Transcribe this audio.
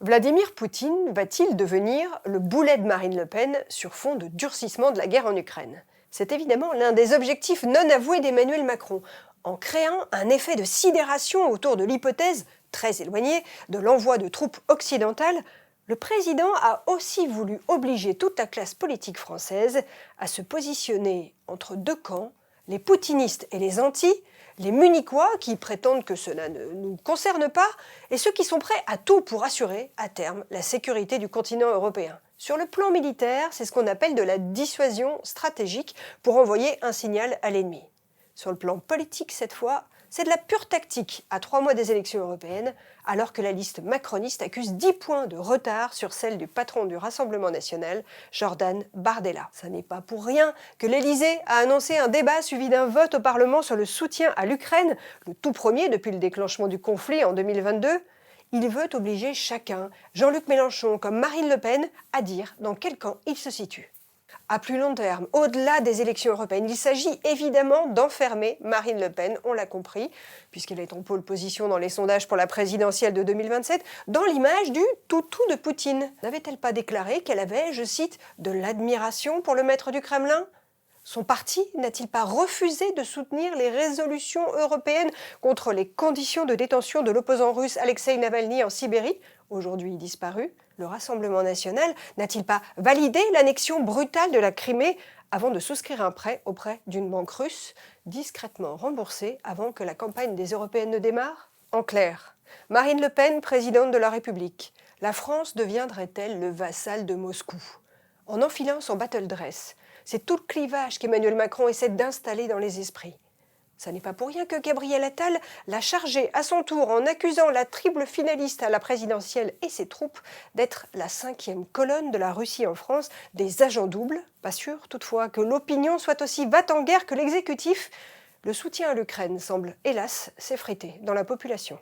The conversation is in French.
Vladimir Poutine va-t-il devenir le boulet de Marine Le Pen sur fond de durcissement de la guerre en Ukraine? C'est évidemment l'un des objectifs non avoués d'Emmanuel Macron, en créant un effet de sidération autour de l'hypothèse, très éloignée, de l'envoi de troupes occidentales. Le président a aussi voulu obliger toute la classe politique française à se positionner entre deux camps, les poutinistes et les antis, les munichois qui prétendent que cela ne nous concerne pas, et ceux qui sont prêts à tout pour assurer, à terme, la sécurité du continent européen. Sur le plan militaire, c'est ce qu'on appelle de la dissuasion stratégique pour envoyer un signal à l'ennemi. Sur le plan politique, cette fois, c'est de la pure tactique à 3 mois des élections européennes, alors que la liste macroniste accuse 10 points de retard sur celle du patron du Rassemblement national, Jordan Bardella. Ça n'est pas pour rien que l'Élysée a annoncé un débat suivi d'un vote au Parlement sur le soutien à l'Ukraine, le tout premier depuis le déclenchement du conflit en 2022. Il veut obliger chacun, Jean-Luc Mélenchon comme Marine Le Pen, à dire dans quel camp il se situe. À plus long terme, au-delà des élections européennes, il s'agit évidemment d'enfermer Marine Le Pen, on l'a compris, puisqu'elle est en pole position dans les sondages pour la présidentielle de 2027, dans l'image du toutou de Poutine. N'avait-elle pas déclaré qu'elle avait, je cite, de l'admiration pour le maître du Kremlin ? Son parti n'a-t-il pas refusé de soutenir les résolutions européennes contre les conditions de détention de l'opposant russe Alexeï Navalny en Sibérie, aujourd'hui disparu? Le Rassemblement national n'a-t-il pas validé l'annexion brutale de la Crimée avant de souscrire un prêt auprès d'une banque russe, discrètement remboursé avant que la campagne des européennes ne démarre? En clair, Marine Le Pen, présidente de la République, la France deviendrait-elle le vassal de Moscou? En enfilant son battle dress, c'est tout le clivage qu'Emmanuel Macron essaie d'installer dans les esprits. Ça n'est pas pour rien que Gabriel Attal l'a chargé à son tour en accusant la triple finaliste à la présidentielle et ses troupes d'être la 5e colonne de la Russie en France, des agents doubles. Pas sûr toutefois que l'opinion soit aussi va-t-en-guerre que l'exécutif. Le soutien à l'Ukraine semble hélas s'effriter dans la population.